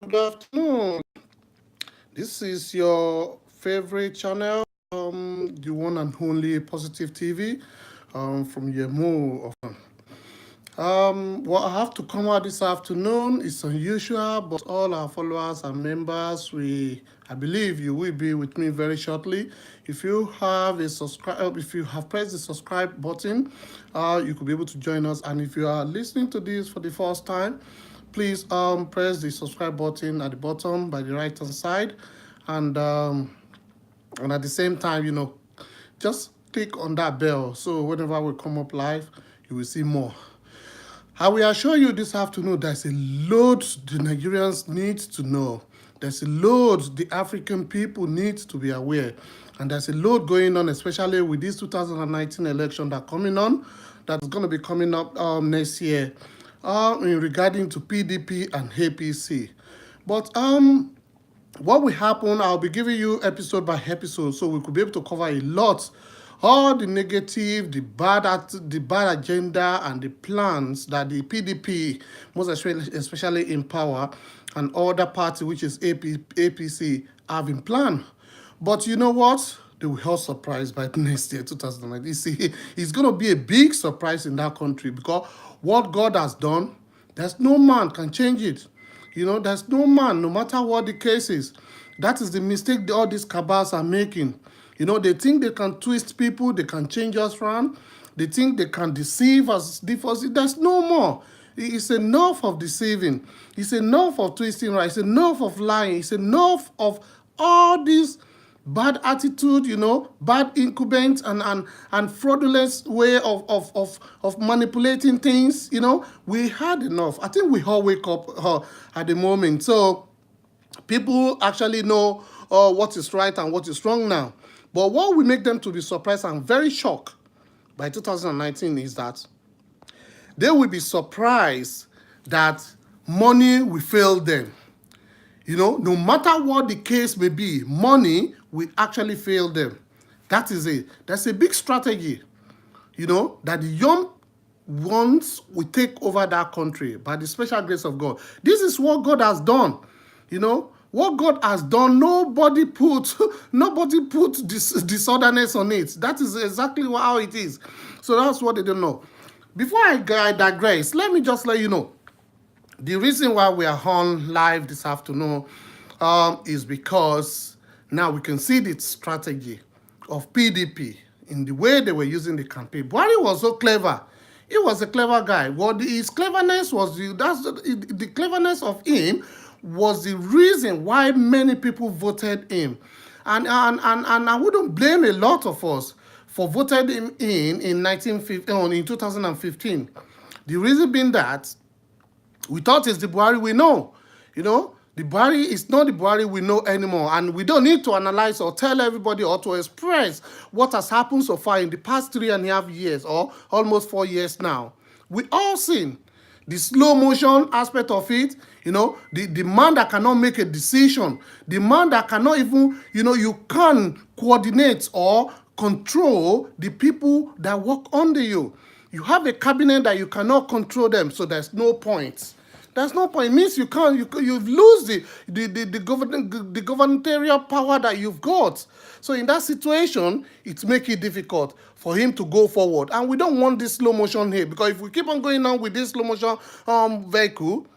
Good afternoon. This is your favorite channel, the one and only Positive TV, from Yemu. What I have to come out this afternoon is unusual, but all our followers and members, I believe you will be with me very shortly. If you have pressed the subscribe button, you could be able to join us. And if you are listening to this for the first time, please press the subscribe button at the bottom by the right hand side, and at the same time, just click on that bell so whenever we come up live, you will see more. I will assure you this afternoon there's a load the Nigerians need to know. There's a load the African people need to be aware. And there's a load going on, especially with this 2019 election that's coming on, that's going to be coming up next year, in regarding to PDP and APC. But what will happen, I'll be giving you episode by episode, so we could be able to cover a lot, all the negative, the bad agenda, and the plans that the PDP, most especially in power, and other party, which is APC, have in plan. But you know what? They will all surprised by next year, 2019. See, it's going to be a big surprise in that country, because what God has done, there's no man can change it. There's no man, no matter what the case is. That is the mistake all these cabals are making. They think they can twist people, they can change us around. They think they can deceive us. There's no more. It's enough of deceiving. It's enough of twisting right. It's enough of lying. It's enough of all these bad attitude, bad incumbents and fraudulent way of manipulating things. We had enough. I think we all wake up at the moment. So people actually know what is right and what is wrong now. But what will make them to be surprised and very shocked by 2019 is that they will be surprised that money will fail them. No matter what the case may be, money will actually fail them. That is it. That's a big strategy, that the young ones will take over that country by the special grace of God. This is what God has done. What God has done, nobody put disorderness on it. That is exactly how it is. So that's what they don't know. Before I digress, let me just let you know. The reason why we are on live this afternoon is because now we can see the strategy of PDP in the way they were using the campaign. Buhari was so clever. He was a clever guy. His cleverness was the cleverness of him was the reason why many people voted him, and I wouldn't blame a lot of us for voting him in 2015. The reason being that we thought it's the Buhari we know. The Buhari is not the Buhari we know anymore. And we don't need to analyze or tell everybody or to express what has happened so far in the past 3.5 years or almost 4 years now. We all seen the slow motion aspect of it, the man that cannot make a decision, the man that cannot even, you can't coordinate or control the people that work under you. You have a cabinet that you cannot control them, so there's no point. There's no point. It means you lose the gubernatorial power that you've got. So in that situation, it makes it difficult for him to go forward. And we don't want this slow motion here, because if we keep on going on with this slow motion vehicle,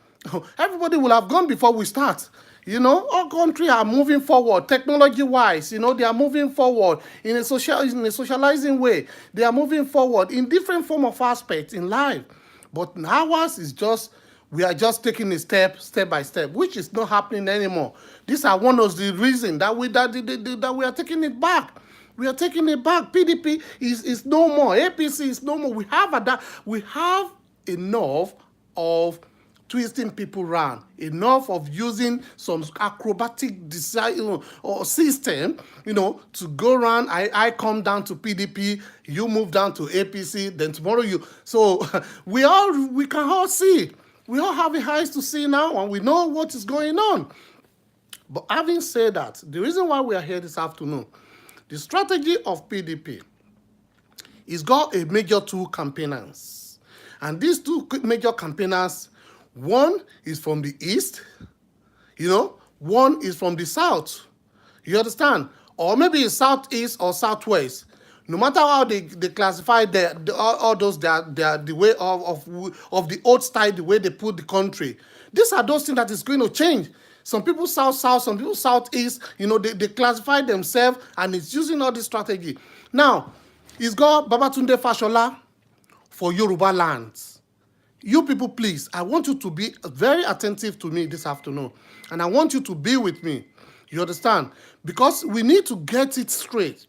everybody will have gone before we start. All countries are moving forward technology-wise. They are moving forward in a socializing way. They are moving forward in different form of aspects in life. But ours is just, we are just taking it step by step, which is not happening anymore. These are one of the reasons that we are taking it back. We are taking it back. PDP is no more. APC is no more. We have enough of twisting people around, enough of using some acrobatic design or system, to go around. I come down to PDP, you move down to APC, then tomorrow you. So we can all see. We all have the eyes to see now, and we know what is going on. But having said that, the reason why we are here this afternoon, the strategy of PDP is got a major two campaigners. And these two major campaigners, one is from the east, One is from the south. You understand? Or maybe it's southeast or southwest. No matter how they classify all those, the way of the old style, the way they put the country. These are those things that is going to change. Some people south, some people southeast. They classify themselves, and it's using all this strategy. Now, it's got Babatunde Fashola for Yoruba lands. You people, please, I want you to be very attentive to me this afternoon. And I want you to be with me. You understand? Because we need to get it straight.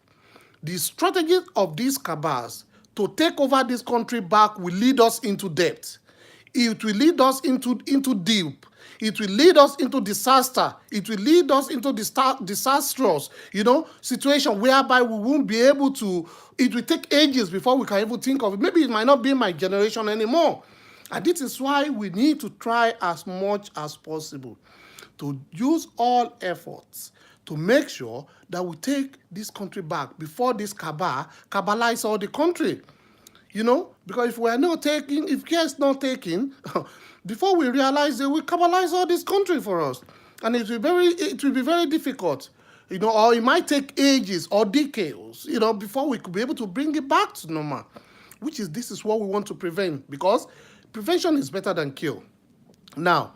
The strategy of these cabals to take over this country back will lead us into debt. It will lead us into deep. It will lead us into disaster. It will lead us into disastrous, situation whereby we won't be able to. It will take ages before we can even think of it. Maybe it might not be my generation anymore. And this is why we need to try as much as possible to use all efforts to make sure that we take this country back before this cabalize all the country. Because if we are not taking, if care is not taken, before we realize, they will cabalize all this country for us. And it will be very difficult, or it might take ages or decades, before we could be able to bring it back to normal. This is what we want to prevent, because prevention is better than cure. Now,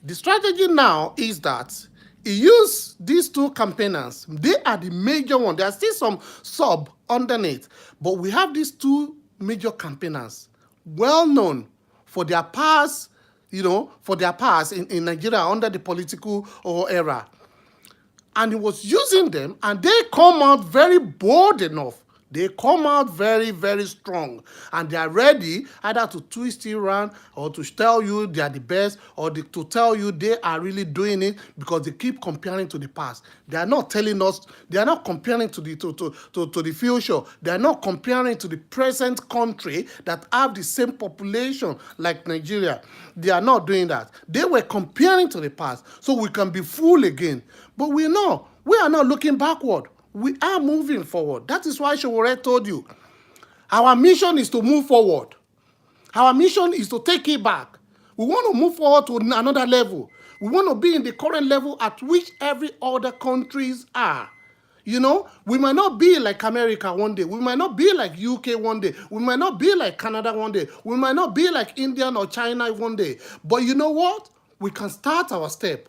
the strategy now is that he used these two campaigners. They are the major one. There are still some sub underneath, but we have these two major campaigners, well known for their past, in Nigeria under the political era. And he was using them, and they come out very bold enough. They come out very, very strong, and they are ready either to twist you around or to tell you they are the best, or to tell you they are really doing it, because they keep comparing to the past. They are not telling us, they are not comparing to the future. They are not comparing to the present country that have the same population like Nigeria. They are not doing that. They were comparing to the past, so we can be fooled again. But we are not looking backward. We are moving forward. That is why Showore told you, our mission is to move forward. Our mission is to take it back. We want to move forward to another level. We want to be in the current level at which every other countries are. We might not be like America one day. We might not be like UK one day. We might not be like Canada one day. We might not be like India or China one day. But you know what? We can start our step.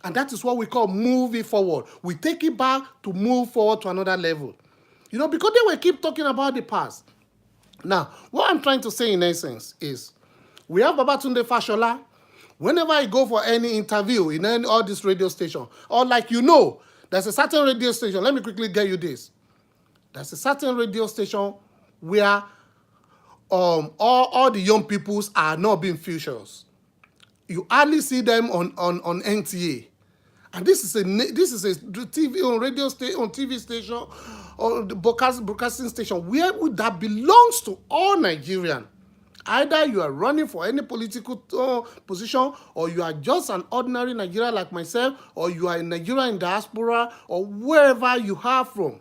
And that is what we call moving forward. We take it back to move forward to another level. Because they will keep talking about the past. Now, what I'm trying to say in essence is, we have Babatunde Fashola. Whenever I go for any interview in all this radio station, or there's a certain radio station, let me quickly get you this. There's a certain radio station where all the young peoples are not being featured. You hardly see them on NTA. And this is a TV on radio station, on TV station, or the broadcasting station that belongs to all Nigerians. Either you are running for any political position, or you are just an ordinary Nigerian like myself, or you are a Nigerian in diaspora, or wherever you are from.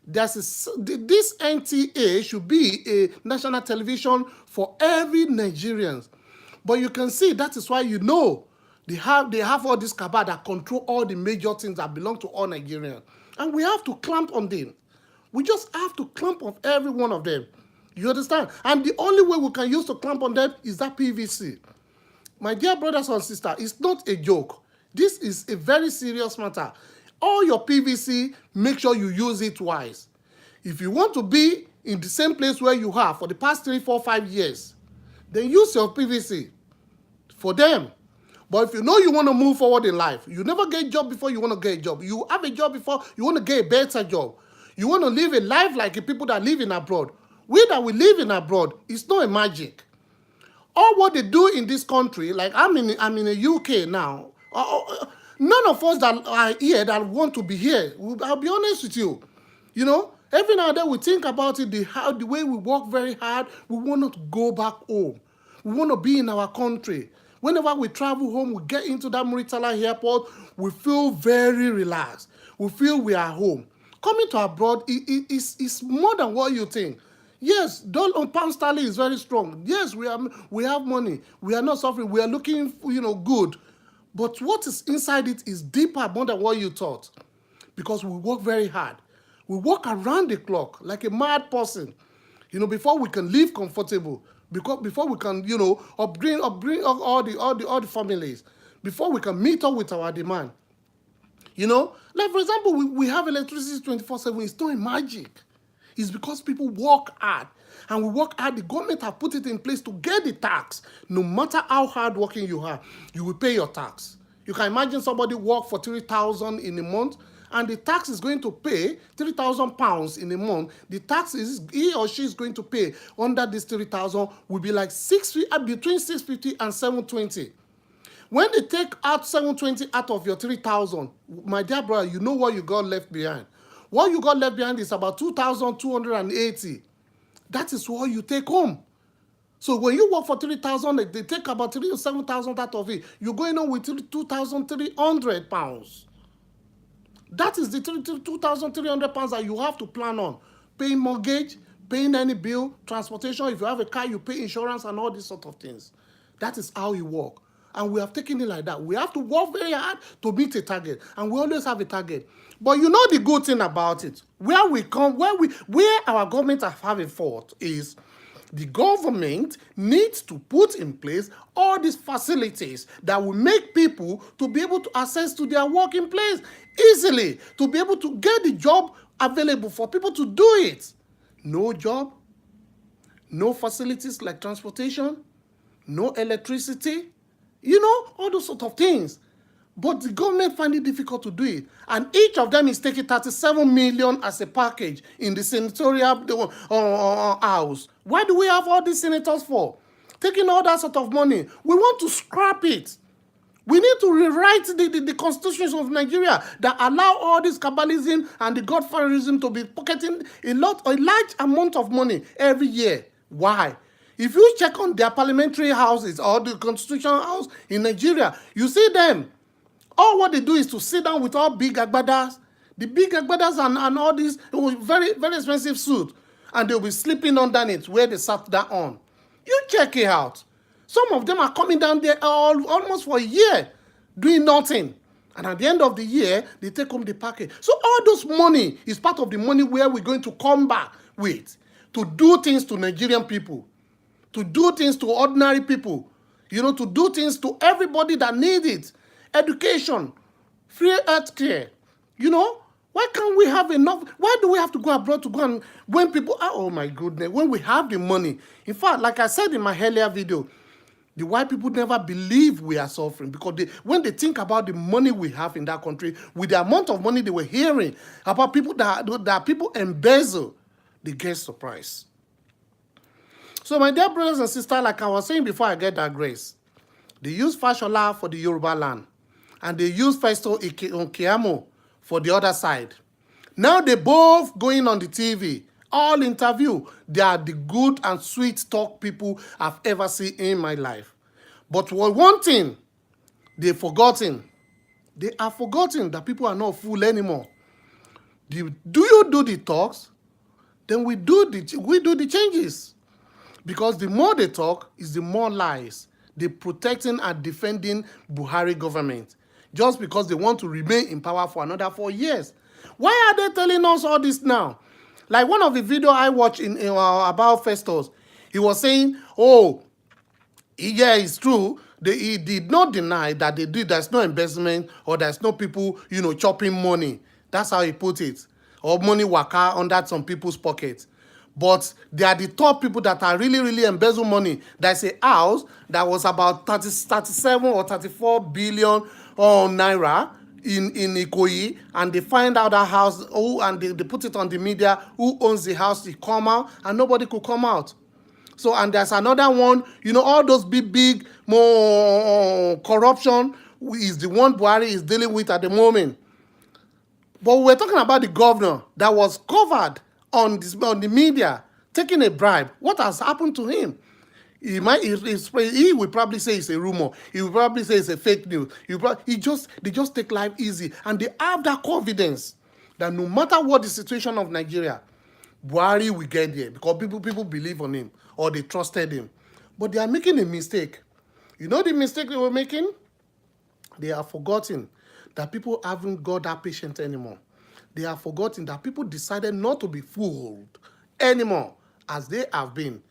This NTA should be a national television for every Nigerian. But you can see that is why they have all this cabal that control all the major things that belong to all Nigerians. And we have to clamp on them. We just have to clamp on every one of them. You understand? And the only way we can use to clamp on them is that PVC. My dear brothers and sisters, it's not a joke. This is a very serious matter. All your PVC, make sure you use it wise. If you want to be in the same place where you are for the past 3, 4, 5 years, then use your PVC for them. But if you want to move forward in life, you never get a job before you want to get a job. You have a job before you want to get a better job. You want to live a life like the people that live in abroad. We that we live in abroad, it's not a magic. All what they do in this country, like I'm in the UK now, none of us that are here that want to be here. I'll be honest with you. Every now and then we think about it, the way we work very hard, we want to go back home. We want to be in our country. Whenever we travel home, we get into that Muritala airport, we feel very relaxed. We feel we are home. Coming to abroad is more than what you think. Yes, pound sterling is very strong. Yes, we have money. We are not suffering. We are looking, good. But what is inside it is deeper more than what you thought. Because we work very hard. We work around the clock like a mad person, before we can live comfortable, because before we can, upbring all the families, before we can meet up with our demand. Like for example, we have electricity 24/7. It's not a magic. It's because people work hard. And we work hard. The government have put it in place to get the tax. No matter how hard working you are, you will pay your tax. You can imagine somebody work for 3,000 in a month, and the tax is going to pay 3,000 pounds in a month. The tax is he or she is going to pay under this 3,000 will be like between 650 and 720. When they take out 720 out of your 3,000, my dear brother, you know what you got left behind. What you got left behind is about 2,280. That is what you take home. So when you work for 3,000, they take about 3,000 or 7,000 out of it. You're going on with 2,300 pounds. That is the 2,300 pounds that you have to plan on. Paying mortgage, paying any bill, transportation. If you have a car, you pay insurance and all these sort of things. That is how you work. And we have taken it like that. We have to work very hard to meet a target. And we always have a target. But you know the good thing about it, where our government have a fault is the government needs to put in place all these facilities that will make people to be able to access to their working place easily, to be able to get the job available for people to do it. No job, no facilities like transportation, no electricity, all those sort of things. But the government find it difficult to do it. And each of them is taking 37 million as a package in the senatorial house. Why do we have all these senators for? Taking all that sort of money. We want to scrap it. We need to rewrite the constitutions of Nigeria that allow all this cabalism and the godfatherism to be pocketing a large amount of money every year. Why? If you check on their parliamentary houses or the constitutional house in Nigeria, you see them. All what they do is to sit down with all big agbadas, the big agbadas and all these very, very expensive suits, and they'll be sleeping underneath where they sat down on. You check it out. Some of them are coming down there almost for a year, doing nothing. And at the end of the year, they take home the package. So all those money is part of the money where we're going to come back with to do things to Nigerian people, to do things to ordinary people, to do things to everybody that needs it. Education, free health care. Why can't we have enough? Why do we have to go abroad to go and when people are, oh my goodness, when we have the money? In fact, like I said in my earlier video, the white people never believe we are suffering because when they think about the money we have in that country, with the amount of money they were hearing about people that people embezzle, they get surprised. So my dear brothers and sisters, like I was saying before I get that grace, they use Fashola for the Yoruba land. And they use Festo Okeamo for the other side. Now they both going on the TV, all interview. They are the good and sweet talk people I've ever seen in my life. But one thing, they've forgotten. They are forgotten that people are not fool anymore. Do you do the talks? Then we do the changes. Because the more they talk, is the more lies. They're protecting and defending Buhari government. Just because they want to remain in power for another 4 years. Why are they telling us all this now? Like one of the video I watched about Festus, he was saying, oh, yeah, it's true. He did not deny that there's no investment or there's no people, chopping money. That's how he put it. Or money waka under some people's pockets. But they are the top people that are really, really embezzle money. There's a house that was about 37 or 34 billion naira in Ikoyi, and they find out that house, and they put it on the media, who owns the house, they come out, and nobody could come out. So, and there's another one, all those big, more corruption is the one Buhari is dealing with at the moment. But we're talking about the governor that was covered on the media, taking a bribe. What has happened to him? He will probably say it's a rumor. He will probably say it's a fake news. They just take life easy. And they have that confidence that no matter what the situation of Nigeria, Buhari will get there because people believe on him or they trusted him. But they are making a mistake. You know the mistake they were making? They are forgotten that people haven't got that patient anymore. They are forgotten that people decided not to be fooled anymore as they have been.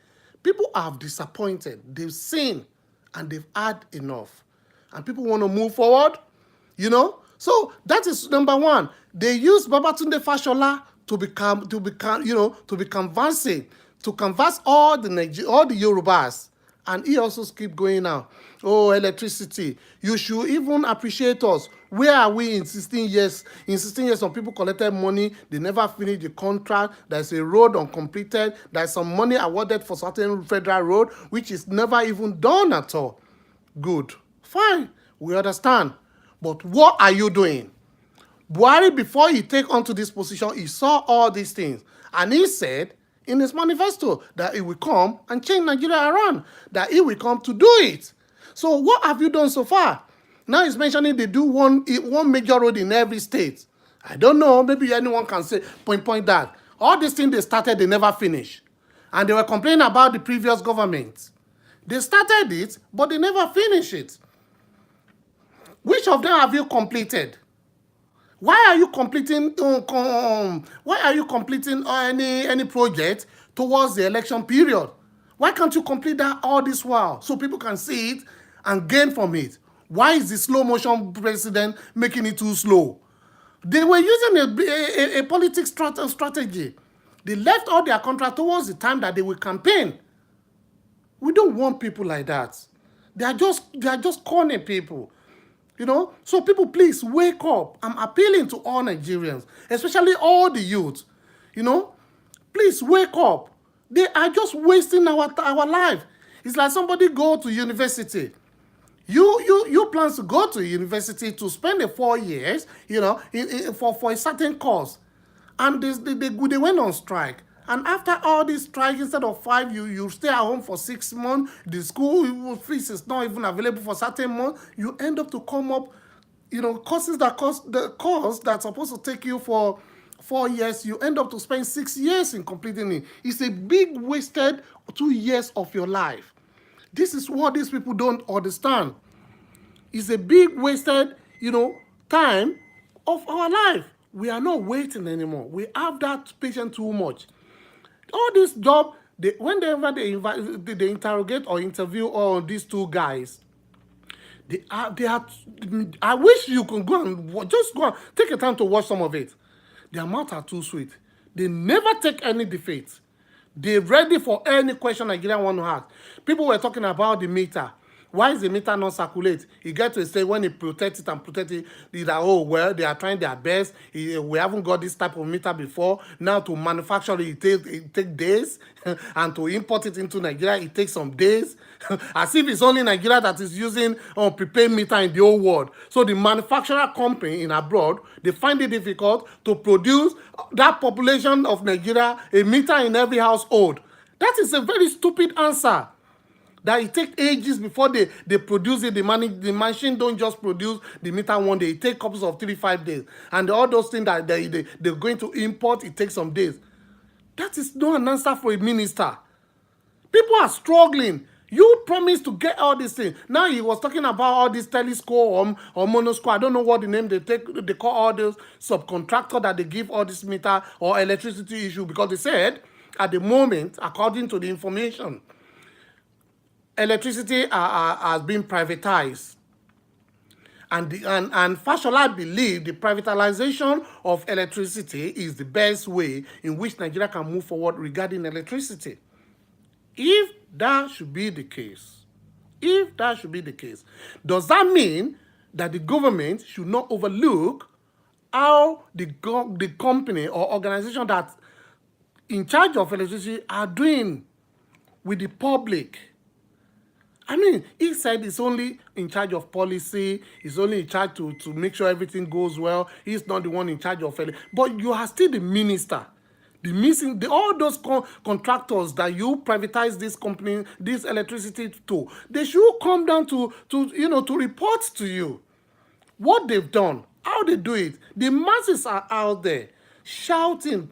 People have disappointed. They've seen and they've had enough. And people want to move forward, you know. So that is number one. They use Babatunde Fashola to be canvassing, to canvass all the Yorubas, and he also keep going now. Oh, electricity! You should even appreciate us. Where are we in 16 years? In 16 years, some people collected money. They never finished the contract. There's a road uncompleted. There's some money awarded for certain federal road, which is never even done at all. Good. Fine. We understand. But what are you doing? Buhari, before he take onto this position, he saw all these things. And he said in his manifesto that he will come and change Nigeria around, that he will come to do it. So what have you done so far? Now he's mentioning they do one major road in every state. I don't know, maybe anyone can say, point that. All these things they started, they never finish. And they were complaining about the previous government. They started it, but they never finished it. Which of them have you completed? Why are you completing any project towards the election period? Why can't you complete that all this while so people can see it and gain from it? Why is the slow motion president making it too slow? They were using a politics strategy. They left all their contract towards the time that they will campaign. We don't want people like that. They are just corny people. You know, so people, please wake up. I'm appealing to all Nigerians, especially all the youth. You know, please wake up. They are just wasting our life. It's like somebody go to university. You plan to go to university to spend the 4 years, you know, for a certain course, and they went on strike. And after all this strike, instead of 5, you stay at home for 6 months. The school fees is not even available for certain months. You end up to come up, you know, courses that cost the course that's supposed to take you for 4 years. You end up to spend 6 years in completing it. It's a big wasted 2 years of your life. This is what these people don't understand. It's a big wasted, you know, time of our life. We are not waiting anymore. We have that patience too much. All this job, whenever they interrogate or interview all these two guys, they are. I wish you could go and just go and take a time to watch some of it. Their mouths are too sweet. They never take any defeat. They're ready for any question Nigeria want to ask. People were talking about the meter. Why is the meter not circulate? You get to a stage when it protect it, that, oh, well, they are trying their best. We haven't got this type of meter before. Now to manufacture it take days. And to import it into Nigeria, it takes some days. As if it's only Nigeria that is using prepaid meter in the whole world. So the manufacturer company in abroad, they find it difficult to produce that population of Nigeria, a meter in every household. That is a very stupid answer. That it takes ages before they produce it. The machine don't just produce the meter one day. It takes copies of 3-5 days. And all those things that they're going to import, it takes some days. That is not an answer for a minister. People are struggling. You promised to get all these things. Now he was talking about all this telescope or monoscope. I don't know what the name they call all those subcontractor that they give all this meter or electricity issue, because they said at the moment, according to the information, electricity has been privatized. And Fashola believe the privatization of electricity is the best way in which Nigeria can move forward regarding electricity. If that should be the case, does that mean that the government should not overlook how the company or organization that in charge of electricity are doing with the public? I mean, he said he's only in charge of policy. He's only in charge to make sure everything goes well. He's not the one in charge of it. But you are still the minister. All those contractors that you privatize this company, this electricity to, they should come down to report to you what they've done, how they do it. The masses are out there shouting,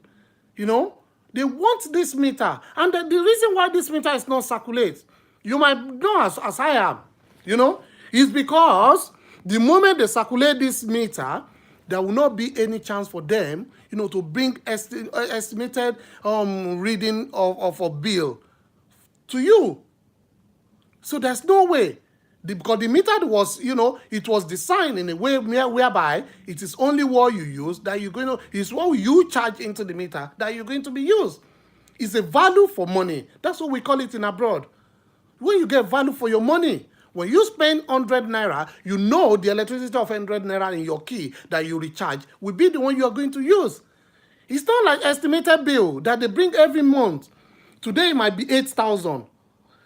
you know, they want this meter. And the reason why this meter is not circulate, you might know as I am, you know, is because The moment they circulate this meter, there will not be any chance for them, to bring estimated reading of a bill to you. So there's no way. Because the meter was, it was designed in a way whereby it is only what you use that you're going to, it's what you charge into the meter that you're going to be used. It's a value for money. That's what we call it in abroad. When you get value for your money, when you spend 100 naira, you know the electricity of 100 naira in your key that you recharge will be the one you are going to use. It's not like estimated bill that they bring every month. Today it might be 8,000.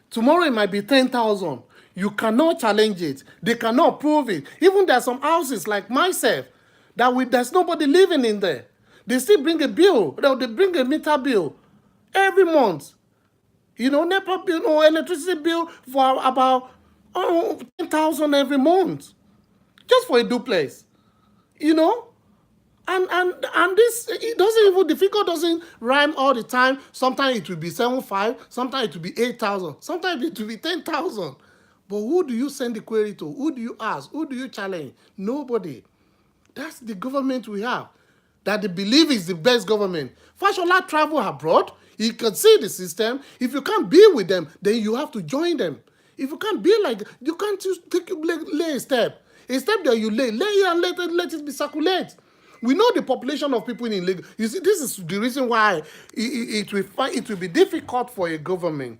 Tomorrow it might be 10,000. You cannot challenge it. They cannot prove it. Even there are some houses like myself that there's nobody living in there. They still bring a bill. They bring a meter bill every month. NEPA bill or electricity bill for about 10,000 every month. Just for a duplex. And this, it doesn't even, the figure doesn't rhyme all the time. Sometimes it will be 7,500, sometimes it will be 8,000, sometimes it will be 10,000. But who do you send the query to? Who do you ask? Who do you challenge? Nobody. That's the government we have, that they believe is the best government. Fashola travel abroad. You can see the system. If you can't be with them, then you have to join them. If you can't be like, you can't just lay a step. A step that you lay it and let it be circulate. We know the population of people in Lagos. You see, this is the reason why it will be difficult for a government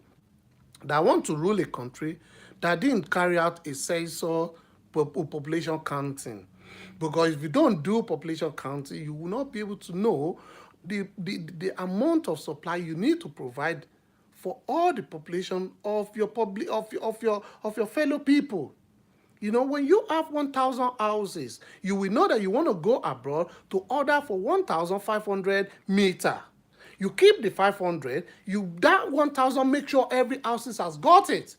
that want to rule a country that didn't carry out a census population counting. Because if you don't do population counting, you will not be able to know the amount of supply you need to provide for all the population of your fellow people. When you have 1,000 houses, you will know that you want to go abroad to order for 1,500 meter. You keep the 500, that 1,000, make sure every house has got it.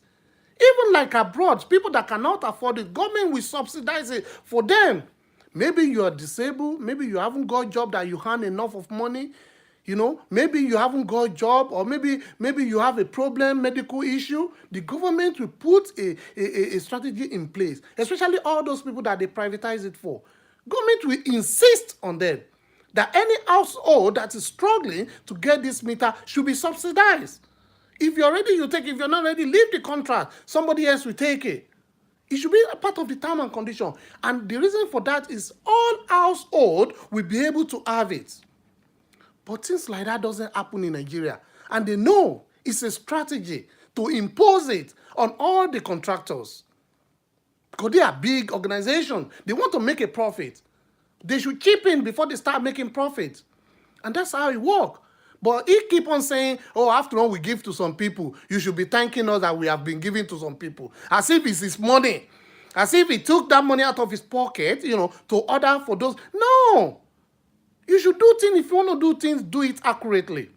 Even like abroad, people that cannot afford it, government will subsidize it for them. Maybe you are disabled, maybe you haven't got a job that you earn enough of money. Maybe you haven't got a job, or maybe you have a problem, medical issue. The government will put a strategy in place, especially all those people that they privatize it for. Government will insist on them that any household that is struggling to get this meter should be subsidized. If you're ready, you take it. If you're not ready, leave the contract. Somebody else will take it. It should be a part of the term and condition. And the reason for that is all household will be able to have it. But things like that doesn't happen in Nigeria. And they know it's a strategy to impose it on all the contractors. Because they are big organizations. They want to make a profit. They should chip in before they start making profit. And that's how it works. But he keep on saying, oh, after all we give to some people, you should be thanking us that we have been giving to some people. As if it's his money. As if he took that money out of his pocket, to order for those. No. You should do things. If you want to do things, do it accurately.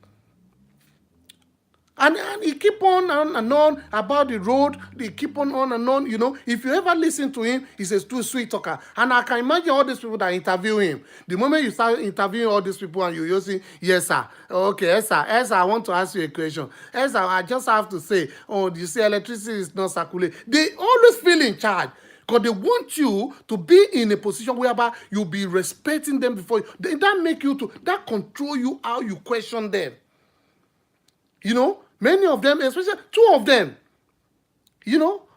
And he keep on and on about the road. They keep on and on. If you ever listen to him, he's a too sweet talker. And I can imagine all these people that interview him. The moment you start interviewing all these people and you're using, yes, sir. Okay, yes, sir. Yes, sir, I want to ask you a question. Yes, sir, I just have to say, oh, you see, electricity is not circulating. They always feel in charge. Because they want you to be in a position whereby you'll be respecting them before you. That make you that control you how you question them. Many of them, especially two of them,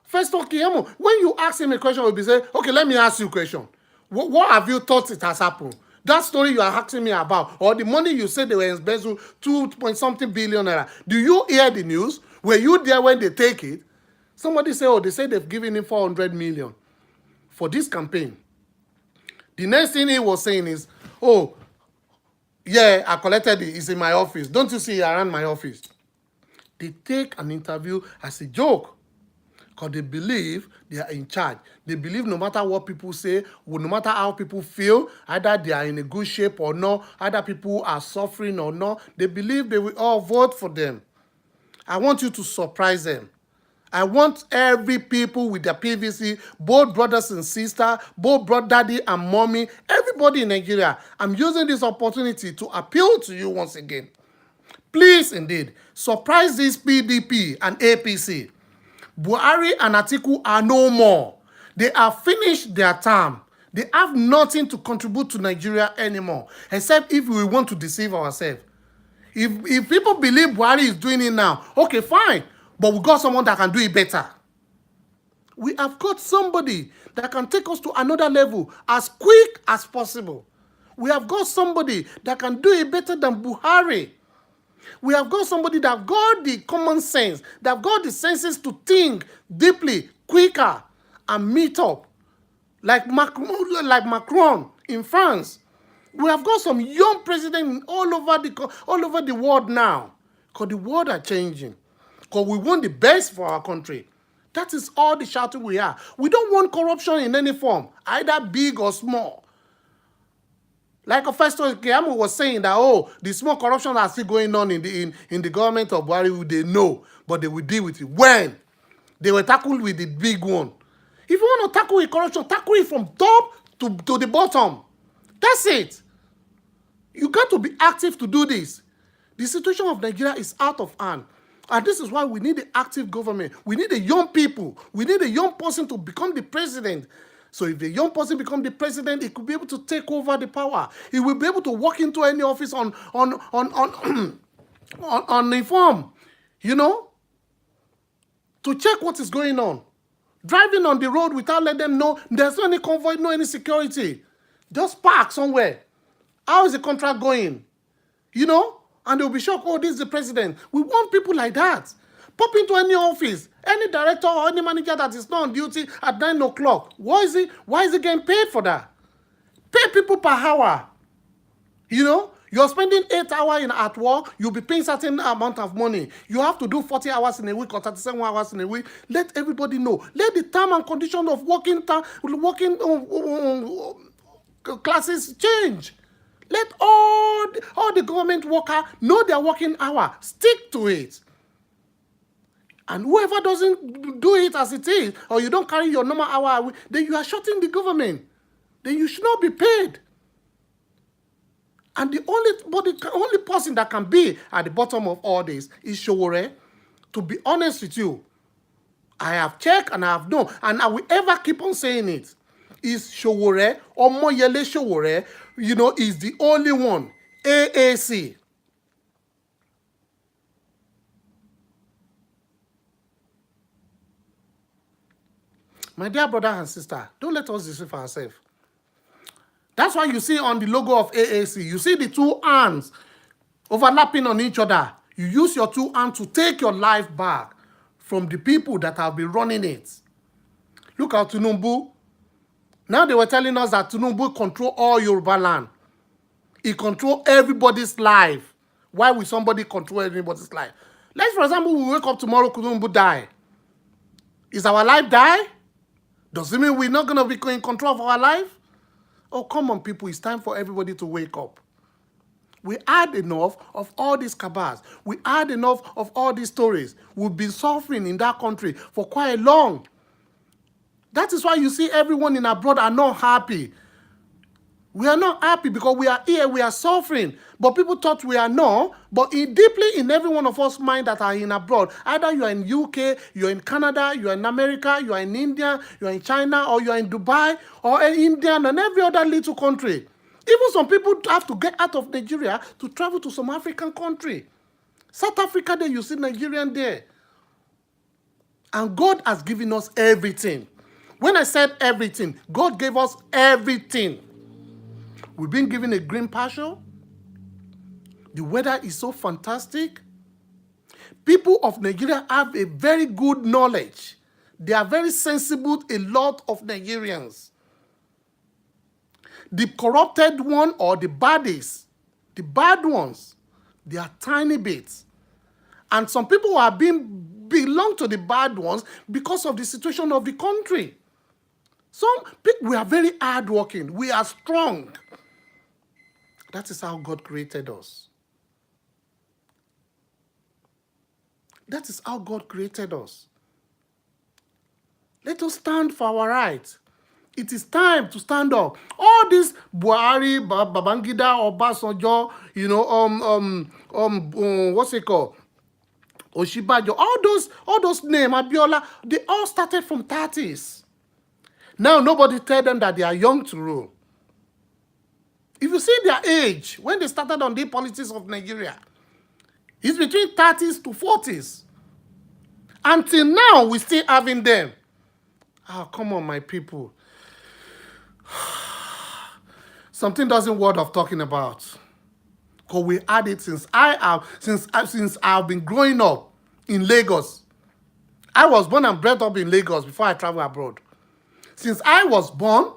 first Okiyamo, when you ask him a question, he'll be saying, okay, let me ask you a question. What have you thought it has happened? That story you are asking me about, or the money you said they were embezzled 2-point-something billion naira. Do you hear the news? Were you there when they take it? Somebody say, oh, they say they've given him 400 million for this campaign. The next thing he was saying is, oh, yeah, I collected it. It's in my office. Don't you see around my office? They take an interview as a joke because they believe they are in charge. They believe no matter what people say, no matter how people feel, either they are in a good shape or not, either people are suffering or not, they believe they will all vote for them. I want you to surprise them. I want every people with their PVC, both brothers and sisters, both brother, daddy and mommy, everybody in Nigeria. I'm using this opportunity to appeal to you once again. Please, indeed, surprise this PDP and APC. Buhari and Atiku are no more. They have finished their term. They have nothing to contribute to Nigeria anymore, except if we want to deceive ourselves. If people believe Buhari is doing it now, okay, fine. But we got someone that can do it better. We have got somebody that can take us to another level as quick as possible. We have got somebody that can do it better than Buhari. We have got somebody that got the common sense, that got the senses to think deeply, quicker, and meet up. Like Macron in France. We have got some young presidents all over the world now. Because the world are changing. Because we want the best for our country. That is all the shouting we are. We don't want corruption in any form, either big or small. Like Festus Keyamo was saying that, oh, the small corruption are still going on in the government of Buhari, they know, but they will deal with it. When? They were tackled with the big one. If you want to tackle a corruption, tackle it from top to the bottom. That's it. You got to be active to do this. The situation of Nigeria is out of hand. And this is why we need an active government. We need a young people. We need a young person to become the president. So if the young person becomes the president, he could be able to take over the power. He will be able to walk into any office on inform, you know, to check what is going on. Driving on the road without letting them know there's no any convoy, no any security. Just park somewhere. How is the contract going? You know? And they'll be shocked, oh, this is the president. We want people like that. Pop into any office, any director or any manager that is not on duty at 9 o'clock. Why is he getting paid for that? Pay people per hour. You know? You're spending 8 hours at work, you'll be paying certain amount of money. You have to do 40 hours in a week or 37 hours in a week. Let everybody know. Let the term and condition of working classes change. Let all the government workers know their working hour. Stick to it. And whoever doesn't do it as it is, or you don't carry your normal hour, then you are shorting the government. Then you should not be paid. And the only person that can be at the bottom of all this is Sowore. To be honest with you, I have checked and I have known, and I will ever keep on saying it. Is Sowore, or Moyele Sowore, you know, is the only one. AAC. My dear brother and sister, don't let us deceive ourselves. That's why you see on the logo of AAC, you see the two hands overlapping on each other. You use your two hands to take your life back from the people that have been running it. Look at Tinubu. Now they were telling us that Tinubu control all Yoruba land. He control everybody's life. Why will somebody control everybody's life? Let's, for example, we wake up tomorrow, Tinubu die. Is our life die? Does it mean we're not going to be in control of our life? Oh, come on, people. It's time for everybody to wake up. We had enough of all these cabals. We had enough of all these stories. We've been suffering in that country for quite long. That is why you see everyone in abroad are not happy. We are not happy because we are here, we are suffering. But people thought we are not. But deeply in every one of us mind that are in abroad, either you are in UK, you are in Canada, you are in America, you are in India, you are in China, or you are in Dubai, or in India, and every other little country. Even some people have to get out of Nigeria to travel to some African country. South Africa, there you see Nigerian there. And God has given us everything. When I said everything, God gave us everything. We've been given a green pasture. The weather is so fantastic. People of Nigeria have a very good knowledge. They are very sensible, a lot of Nigerians. The corrupted one or the baddies, the bad ones, they are tiny bits. And some people are belong to the bad ones because of the situation of the country. Some people, we are very hardworking. We are strong. That is how God created us. That is how God created us. Let us stand for our rights. It is time to stand up. All this Buhari, Babangida, Obasanjo, you know, what's it called? Oshibajo, all those names, Abiola, they all started from 30s. Now nobody tell them that they are young to rule. If you see their age, when they started on the politics of Nigeria, it's between 30s to 40s. Until now, we're still having them. Oh, come on, my people. Something doesn't worth of talking about. Because we had it since I've been growing up in Lagos. I was born and bred up in Lagos before I traveled abroad. Since I was born,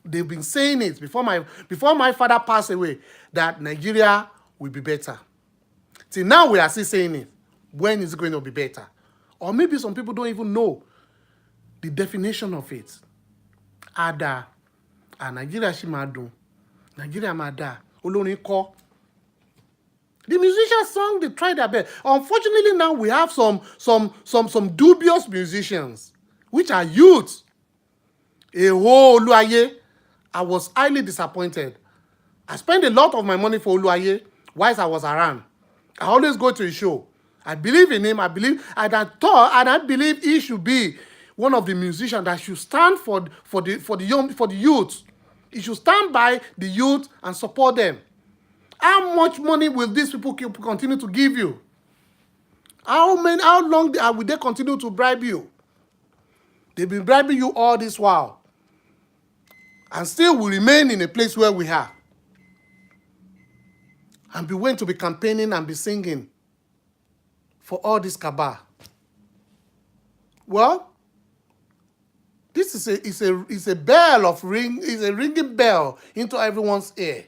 they've been saying it before my father passed away that Nigeria will be better. Till now, we are still saying it. When is it going to be better? Or maybe some people don't even know the definition of it. Ada, Nigeria ṣì máa dùn, Nigeria máa dà, olórin kọ́. The musicians sung, they tried their best. Unfortunately, now we have some dubious musicians, which are youth. Oluwaye, I was highly disappointed. I spent a lot of my money for Oluwaye whilst I was around. I always go to his show. I believe in him. I believe he should be one of the musicians that should stand for the youth. He should stand by the youth and support them. How much money will these people continue to give you? How long will they continue to bribe you? They've been bribing you all this while. And still we remain in a place where we are. And be willing to be campaigning and be singing for all this cabal. Well, this is a bell of ring, is a ringing bell into everyone's ear.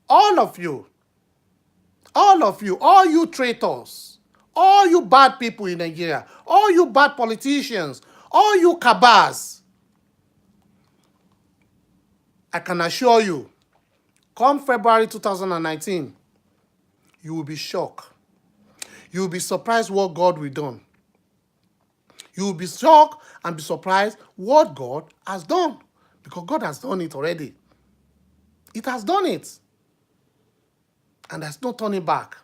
All of you, all you traitors, all you bad people in Nigeria, all you bad politicians, all you cabals, I can assure you, come February 2019, you will be shocked. You will be surprised what God will do. You will be shocked and be surprised what God has done. Because God has done it already. It has done it. And there's no turning back.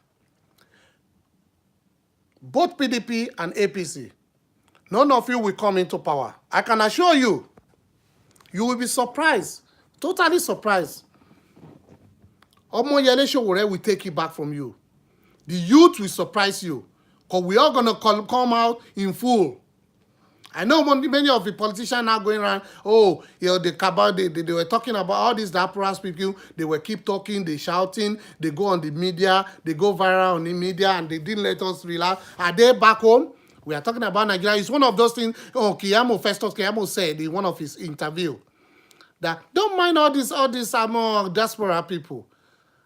Both PDP and APC, none of you will come into power. I can assure you, you will be surprised. Totally surprised. Omoyele Sowore will take it back from you. The youth will surprise you. Because we are going to come out in full. I know many of the politicians now going around, the cabal, they were talking about all these diasporas people. They will keep talking, they shouting, they go on the media, they go viral on the media, and they didn't let us relax. Are they back home? We are talking about Nigeria. It's one of those things, Festus Keyamo said in one of his interview, that don't mind all these diaspora people.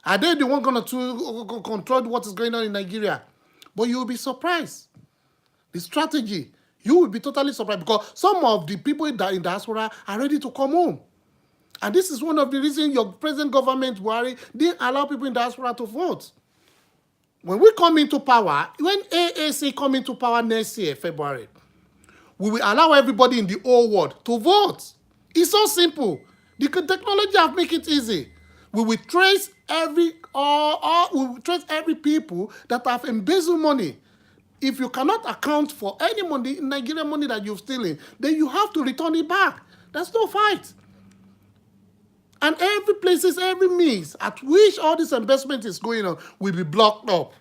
Are they the one going to control what is going on in Nigeria? But you will be surprised. The strategy, you will be totally surprised because some of the people in diaspora are ready to come home. And this is one of the reasons your present government, Buhari, didn't allow people in diaspora to vote. When we come into power, when AAC come into power next year, February, we will allow everybody in the whole world to vote. It's so simple. The technology have make it easy. We will trace every people that have embezzled money. If you cannot account for any money, Nigerian money that you've stolen, then you have to return it back. There's no fight. And every means at which all this investment is going on will be blocked up.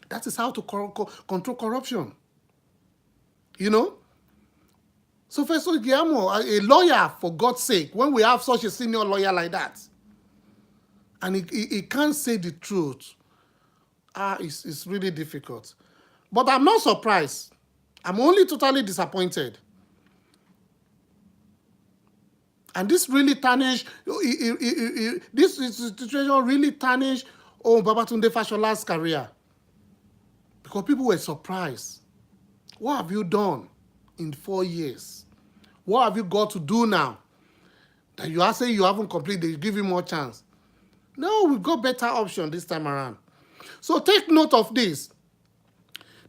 That is how to control corruption. You know? So Festus Keyamo, a lawyer, for God's sake, when we have such a senior lawyer like that, and he can't say the truth, it's really difficult. But I'm not surprised. I'm only totally disappointed. And this really tarnished, this situation really tarnished Babatunde Fashola's career. Because people were surprised. What have you done in 4 years? What have you got to do now? That you are saying you haven't completed, they give you more chance. No, we've got better option this time around. So take note of this.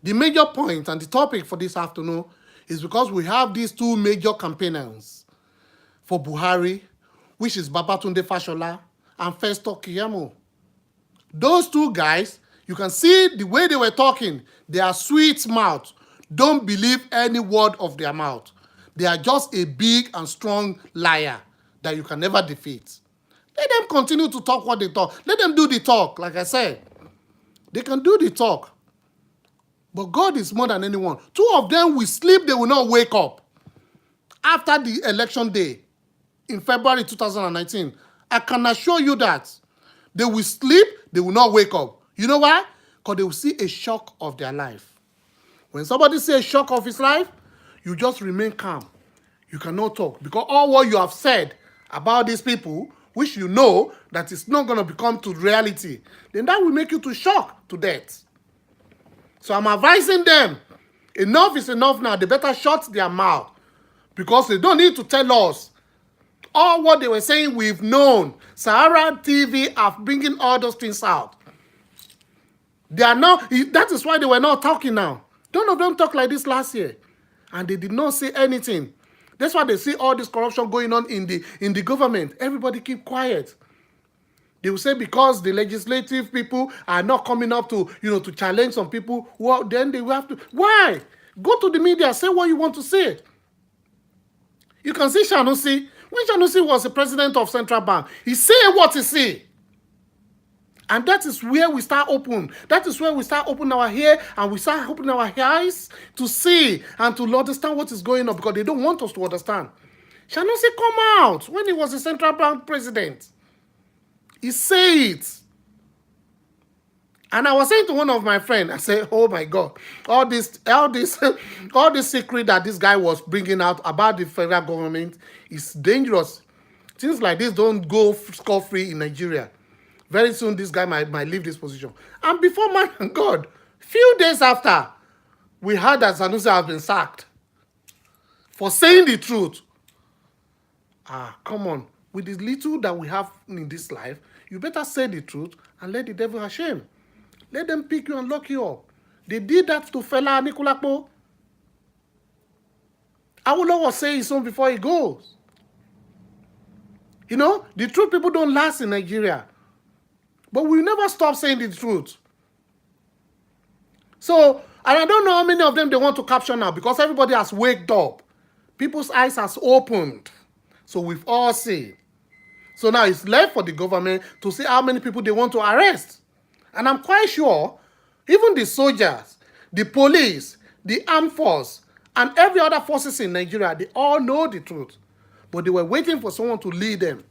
The major point and the topic for this afternoon is because we have these two major campaigners for Buhari, which is Babatunde Fashola and Festus Keyamo. Those two guys, you can see the way they were talking. They are sweet mouth. Don't believe any word of their mouth. They are just a big and strong liar that you can never defeat. Let them continue to talk what they talk. Let them do the talk, like I said. They can do the talk. But God is more than anyone. Two of them will sleep, they will not wake up. After the election day in February 2019, I can assure you that they will sleep, they will not wake up. You know why? Because they will see a shock of their life. When somebody sees a shock of his life, you just remain calm. You cannot talk. Because all what you have said about these people, which you know that is not going to become to reality, then that will make you to shock to death. So I'm advising them, enough is enough now. They better shut their mouth. Because they don't need to tell us all what they were saying. We've known. Sahara TV are bringing all those things out. They are now, that is why they were not talking now. None of them talked like this last year. And they did not say anything. That's why they see all this corruption going on in the government. Everybody keep quiet. They will say because the legislative people are not coming up to, to challenge some people, well, then they will have to. Why? Go to the media, say what you want to say. You can see Sanusi. When Sanusi was the president of Central Bank, he said what he said. And that is where we start open. That is where we start opening our ear and we start opening our eyes to see and to understand what is going on, because they don't want us to understand. Sanusi come out when he was the Central Bank president. He said it. And I was saying to one of my friends, I said, oh my God, all this secret that this guy was bringing out about the federal government is dangerous. Things like this don't go scot-free in Nigeria. Very soon, this guy might leave this position. And before, man and God, few days after, we heard that Sanusi has been sacked for saying the truth. Come on. With the little that we have in this life, you better say the truth and let the devil ashamed. Let them pick you and lock you up. They did that to fella Anikulapo. Awolowo was saying his own before he goes. The truth people don't last in Nigeria. But we never stop saying the truth. So, and I don't know how many of them they want to capture now, because everybody has waked up. People's eyes has opened. So we've all seen. So now it's left for the government to see how many people they want to arrest. And I'm quite sure even the soldiers, the police, the armed force, and every other forces in Nigeria, they all know the truth. But they were waiting for someone to lead them.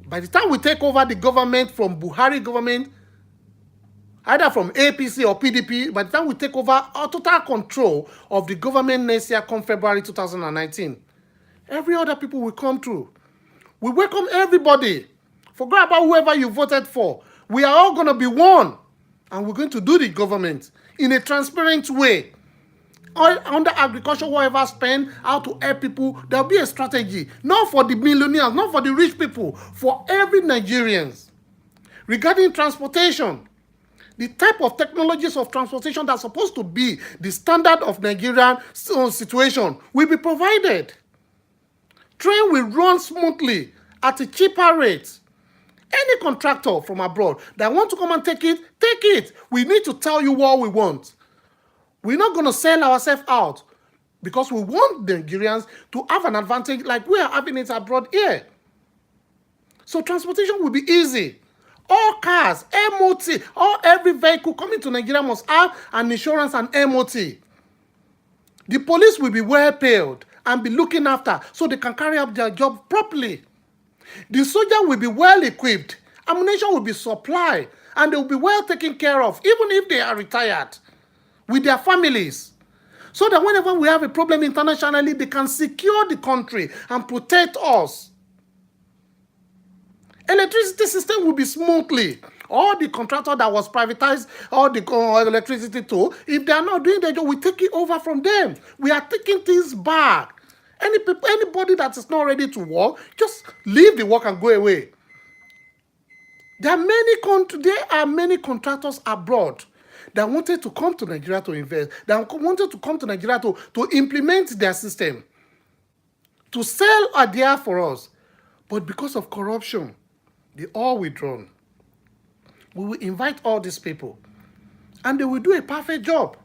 By the time we take over the government from Buhari government, either from APC or PDP, by the time we take over our total control of the government next year, come February 2019, every other people will come through. We welcome everybody. Forget about whoever you voted for. We are all going to be one. And we're going to do the government in a transparent way. Under agriculture, whatever spend, how to help people, there'll be a strategy. Not for the millionaires, not for the rich people, for every Nigerians. Regarding transportation, the type of technologies of transportation that's supposed to be the standard of Nigerian situation will be provided. Train will run smoothly at a cheaper rate. Any contractor from abroad that want to come and take it, take it. We need to tell you what we want. We're not going to sell ourselves out because we want the Nigerians to have an advantage like we are having it abroad here. So transportation will be easy. All cars, MOT, every vehicle coming to Nigeria must have an insurance and MOT. The police will be well paid and be looking after so they can carry out their job properly. The soldier will be well equipped, ammunition will be supplied, and they will be well taken care of, even if they are retired, with their families. So that whenever we have a problem internationally, they can secure the country and protect us. Electricity system will be smoothly. All the contractor that was privatized, all the electricity too, if they are not doing their job, we take it over from them. We are taking things back. Anybody that is not ready to work, just leave the work and go away. There are many contractors abroad that wanted to come to Nigeria to invest, that wanted to come to Nigeria to implement their system, to sell idea for us. But because of corruption, they all withdrawn. We will invite all these people, and they will do a perfect job.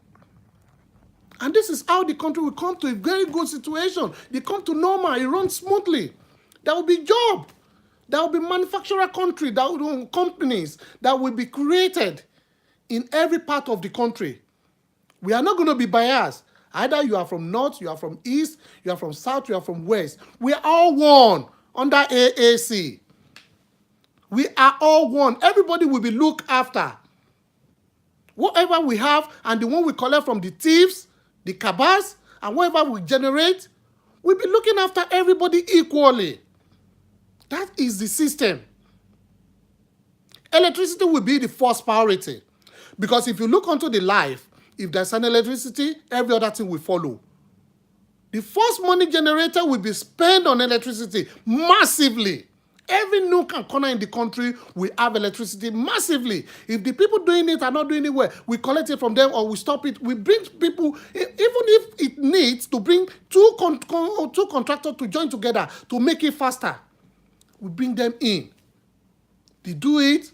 And this is how the country will come to a very good situation. They come to normal, it runs smoothly. There will be job. There will be manufacturer country, there will be companies that will be created in every part of the country. We are not going to be biased. Either you are from north, you are from east, you are from south, you are from west. We are all one under AAC. We are all one. Everybody will be looked after. Whatever we have and the one we collect from the thieves, the cabals, and whatever we generate, we'll be looking after everybody equally. That is the system. Electricity will be the first priority. Because if you look onto the life, if there's an electricity, every other thing will follow. The first money generator will be spent on electricity massively. Every nook and corner in the country will have electricity massively. If the people doing it are not doing it well, we collect it from them or we stop it. We bring people, even if it needs to bring two contractors to join together to make it faster, we bring them in. They do it,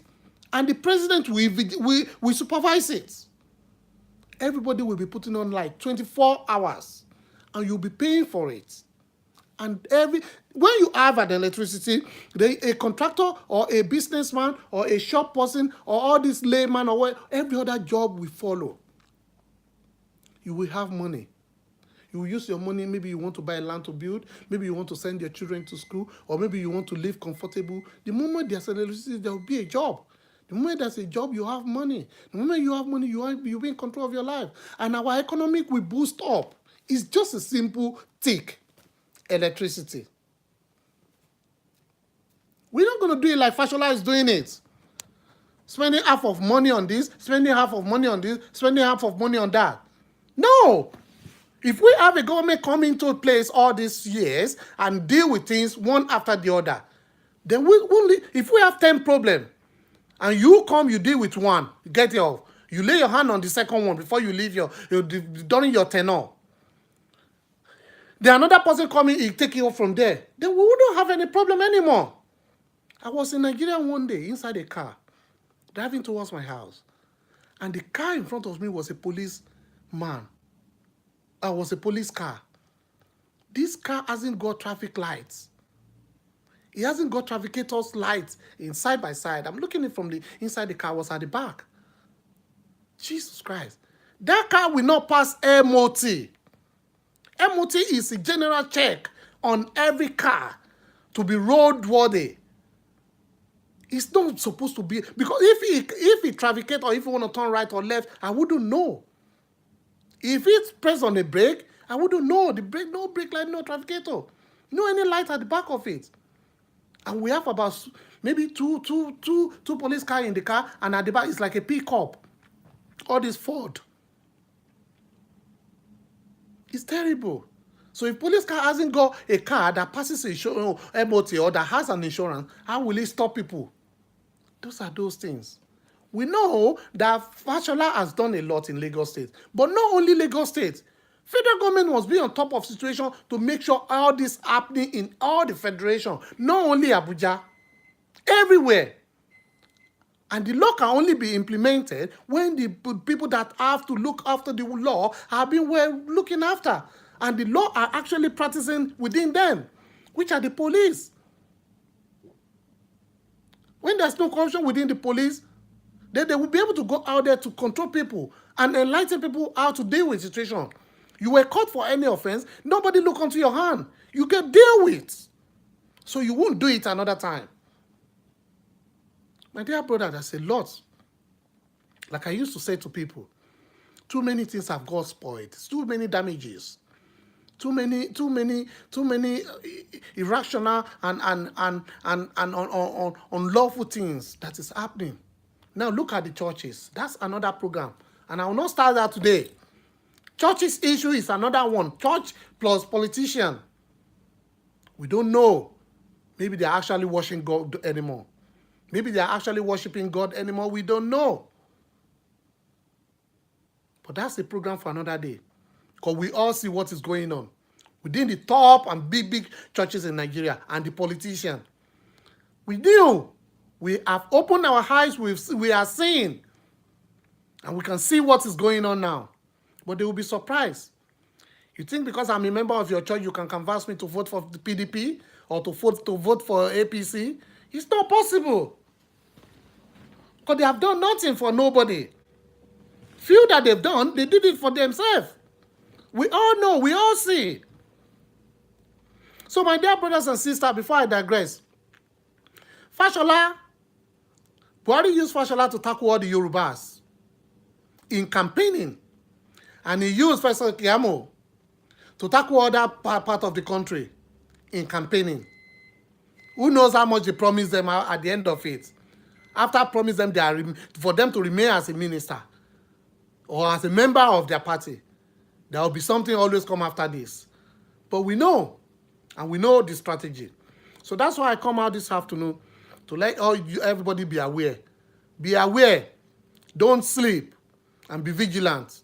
and the president will supervise it. Everybody will be putting on like 24 hours, and you'll be paying for it. And when you have an electricity, a contractor or a businessman or a shop person or all this layman or what, every other job will follow. You will have money. You will use your money. Maybe you want to buy a land to build. Maybe you want to send your children to school. Or maybe you want to live comfortable. The moment there's electricity, there will be a job. The moment there's a job, you have money. The moment you have money, you'll be in control of your life. And our economic will boost up. It's just a simple tick. Electricity. We're not going to do it like Fashola is doing it. Spending half of money on this, spending half of money on this, spending half of money on that. No. If we have a government come into place all these years and deal with things one after the other, then if we have 10 problems and you come, you deal with one, you get it off. You lay your hand on the second one before you leave during your tenure. Then another person coming, he take it off from there. Then we wouldn't have any problem anymore. I was in Nigeria one day inside a car, driving towards my house. And the car in front of me was a policeman. I was a police car. This car hasn't got traffic lights. It hasn't got trafficators lights in side by side. I'm looking at it from the inside the car, was at the back. Jesus Christ. That car will not pass MOT. MOT is a general check on every car to be roadworthy. It's not supposed to be, because if he trafficate or if he want to turn right or left, I wouldn't know. If it's pressed on the brake, I wouldn't know. The brake, no brake light, no trafficator. No any light at the back of it. And we have about maybe two police cars in the car, and at the back it's like a pickup. All this Ford. It's terrible. So if police car hasn't got a car that passes MOT or that has an insurance, how will it stop people? Those are those things. We know that Fashola has done a lot in Lagos State, but not only Lagos State. Federal government must be on top of situation to make sure all this happening in all the federation, not only Abuja, everywhere. And the law can only be implemented when the people that have to look after the law have been well looking after. And the law are actually practicing within them, which are the police. When there's no corruption within the police, then they will be able to go out there to control people and enlighten people how to deal with the situation. You were caught for any offense, nobody look onto your hand. You get deal with. So you won't do it another time. My dear brother, there's a lot. Like I used to say to people, too many things have got spoiled. Too many damages. Too many irrational and unlawful things that is happening. Now look at the churches. That's another program. And I will not start that today. Churches issue is another one. Church plus politician. We don't know. Maybe they're actually worshiping God anymore. Maybe they're actually worshiping God anymore. We don't know. But that's a program for another day. Because we all see what is going on within the top and big churches in Nigeria and the politician. We do. We have opened our eyes. We are seeing. And we can see what is going on now. But they will be surprised You think because I'm a member of your church, you can convince me to vote for the PDP or to vote for APC? It's not possible. Because they have done nothing for nobody. Few that they've done, they did it for themselves. We all know, we all see. So my dear brothers and sisters, before I digress, Fashola, Buhari used Fashola to tackle all the Yorubas in campaigning. And he used Professor Kiamo to tackle other part of the country in campaigning. Who knows how much he promised them at the end of it? After promising them for them to remain as a minister or as a member of their party, there will be something always come after this. But we know, and we know the strategy. So that's why I come out this afternoon to let everybody be aware. Be aware. Don't sleep and be vigilant.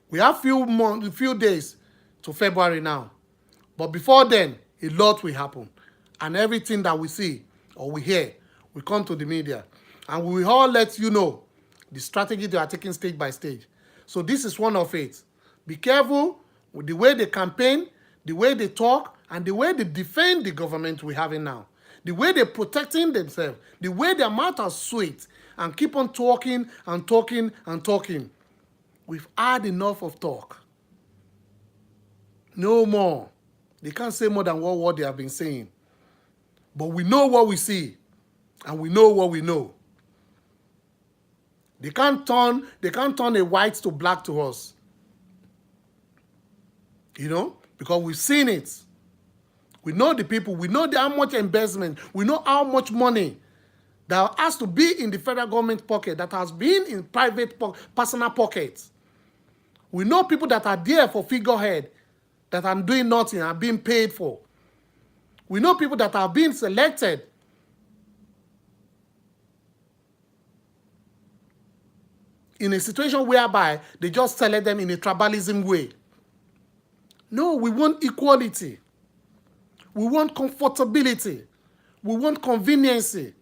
We have few days to February now. But before then, a lot will happen. And everything that we see or we hear will come to the media. And we will all let you know the strategy they are taking stage by stage. So this is one of it. Be careful with the way they campaign, the way they talk, and the way they defend the government we're having now. The way they're protecting themselves, the way their mouth are sweet, and keep on talking and talking and talking. We've had enough of talk. No more. They can't say more than what they have been saying. But we know what we see, and we know what we know. They can't turn a white to black to us. You know, because we've seen it. We know the people. We know how much investment. We know how much money that has to be in the federal government pocket, that has been in private, personal pockets. We know people that are there for figurehead, that are doing nothing, are being paid for. We know people that are being selected in a situation whereby they just select them in a tribalism way. No, we want equality. We want comfortability. We want conveniency.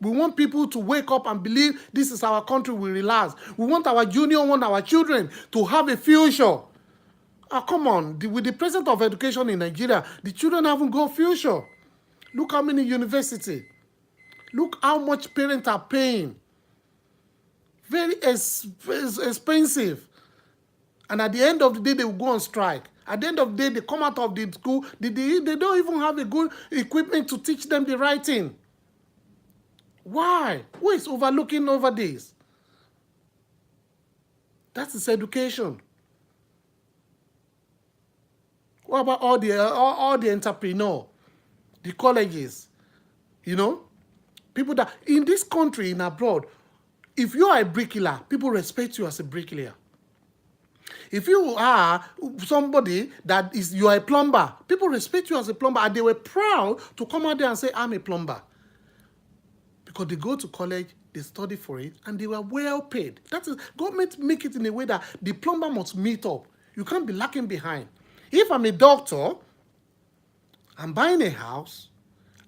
We want people to wake up and believe this is our country, we relax. We want our our children to have a future. Oh, come on, with the president of education in Nigeria, the children haven't got future. Look how many universities. Look how much parents are paying. Very expensive. And at the end of the day, they will go on strike. At the end of the day, they come out of the school, they don't even have a good equipment to teach them the right thing. Why? Who is overlooking over this? That is education. What about all the entrepreneurs, the colleges, you know? People that, in this country, in abroad, if you are a bricklayer, people respect you as a bricklayer. If you are somebody that you are a plumber, people respect you as a plumber, and they were proud to come out there and say, I'm a plumber. Because they go to college, they study for it, and they were well paid. That is, government make it in a way that the plumber must meet up. You can't be lacking behind. If I'm a doctor, I'm buying a house,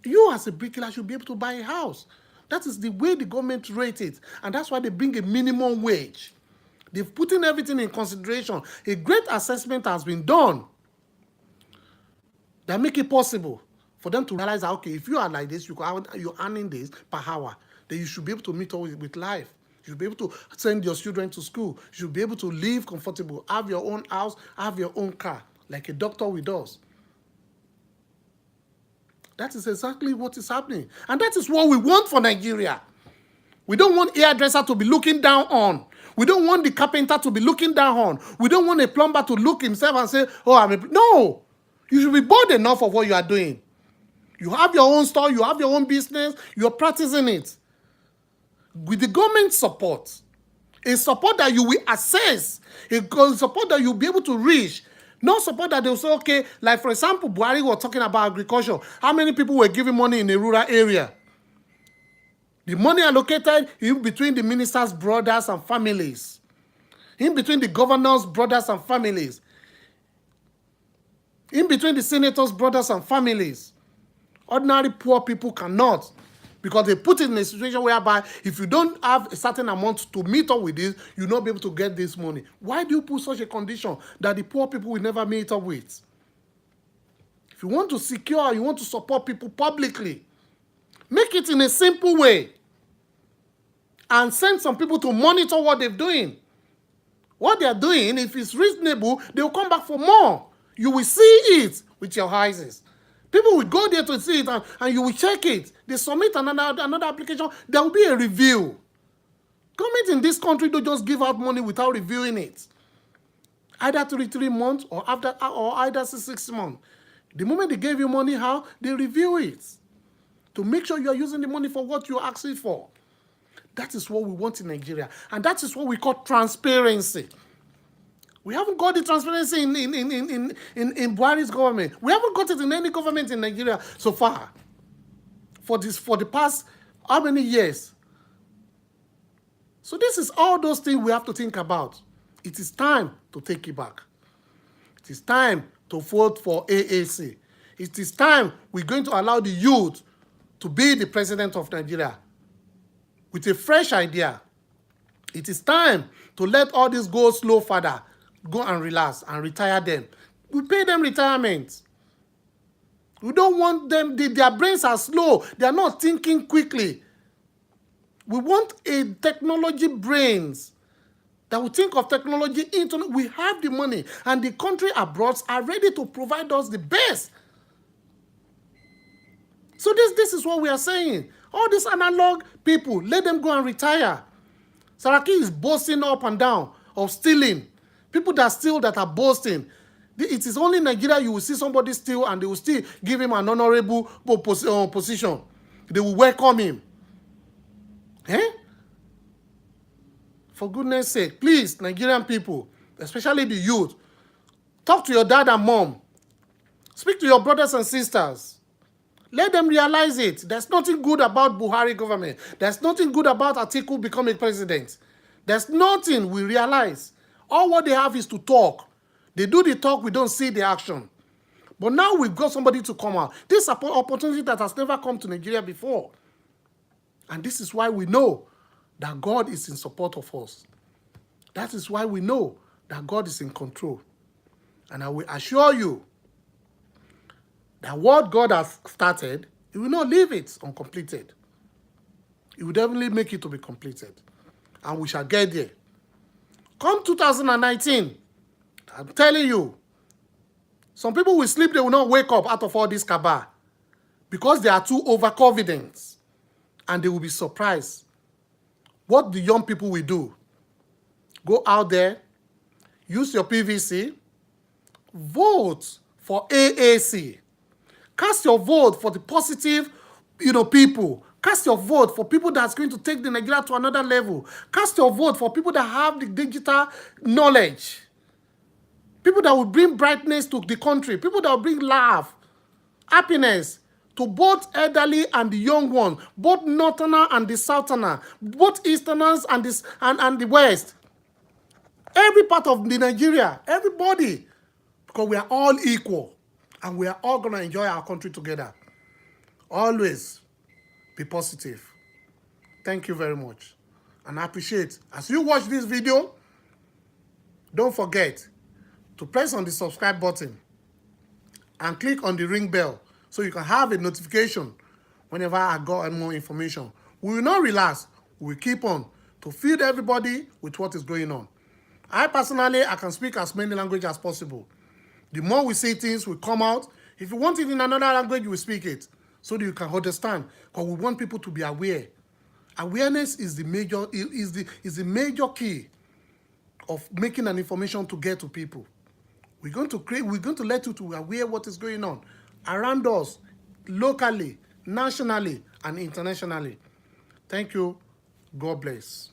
you as a bricklayer should be able to buy a house. That is the way the government rates it. And that's why they bring a minimum wage. They've put in everything in consideration. A great assessment has been done that make it possible for them to realize that, okay, if you are like this, you're earning this per hour, then you should be able to meet up with life. You should be able to send your children to school. You should be able to live comfortable, have your own house, have your own car, like a doctor with us. That is exactly what is happening. And that is what we want for Nigeria. We don't want hairdresser to be looking down on. We don't want the carpenter to be looking down on. We don't want a plumber to look himself and say, oh, No. You should be bold enough of what you are doing. You have your own store, you have your own business, you're practicing it. With the government support, a support that you will assess, a support that you'll be able to reach. No support that they'll say, okay, like for example, Buhari was talking about agriculture. How many people were giving money in a rural area? The money allocated in between the minister's brothers and families. In between the governor's brothers and families. In between the senator's brothers and families. Ordinary poor people cannot Because they put it in a situation whereby if you don't have a certain amount to meet up with this, you'll not be able to get this money. Why do you put such a condition that the poor people will never meet up with? If you want to secure, you want to support people publicly, make it in a simple way and send some people to monitor what they're doing. What they're doing, if it's reasonable, they'll come back for more. You will see it with your eyes. People will go there to see it and you will check it. They submit another application, there will be a review. Government in this country don't just give out money without reviewing it. Either 3 months or either 6 months. The moment they gave you money, how? They review it to make sure you are using the money for what you're asking for. That is what we want in Nigeria. And that is what we call transparency. We haven't got the transparency in Buhari's government. We haven't got it in any government in Nigeria so far. For the past, how many years? So this is all those things we have to think about. It is time to take it back. It is time to vote for AAC. It is time we're going to allow the youth to be the president of Nigeria with a fresh idea. It is time to let all this go slow father go and relax and retire them. We pay them retirement. We don't want them, their brains are slow. They are not thinking quickly. We want a technology brains that will think of technology into. We have the money and the country abroad are ready to provide us the best. So this is what we are saying. All these analog people, let them go and retire. Saraki is boasting up and down of stealing. People that steal that are boasting. It is only in Nigeria you will see somebody steal and they will still give him an honorable position. They will welcome him. Eh? For goodness sake, please, Nigerian people, especially the youth, talk to your dad and mom. Speak to your brothers and sisters. Let them realize it. There's nothing good about Buhari government. There's nothing good about Atiku becoming president. There's nothing we realize. All what they have is to talk. They do the talk, we don't see the action. But now we've got somebody to come out. This is an opportunity that has never come to Nigeria before. And this is why we know that God is in support of us. That is why we know that God is in control. And I will assure you that what God has started, He will not leave it uncompleted. He will definitely make it to be completed. And we shall get there. Come 2019, I'm telling you, some people will sleep, they will not wake up out of all this cabal because they are too overconfident. And they will be surprised what the young people will do. Go out there, use your PVC, vote for AAC. Cast your vote for the positive, people. Cast your vote for people that's going to take the Nigeria to another level. Cast your vote for people that have the digital knowledge. People that will bring brightness to the country. People that will bring laugh, happiness to both elderly and the young ones, both northerner and the southerner, both easterners and the west. Every part of the Nigeria, everybody, because we are all equal and we are all going to enjoy our country together. Always be positive. Thank you very much. And I appreciate, as you watch this video, don't forget to press on the subscribe button and click on the ring bell so you can have a notification whenever I got more information. We will not relax. We will keep on to feed everybody with what is going on. I personally, I can speak as many languages as possible. The more we say things will come out. If you want it in another language, you will speak it so that you can understand. Because we want people to be aware. Awareness is the major key of making an information to get to people. We're going to let you to be aware what is going on around us, locally, nationally, and internationally. Thank you. God bless.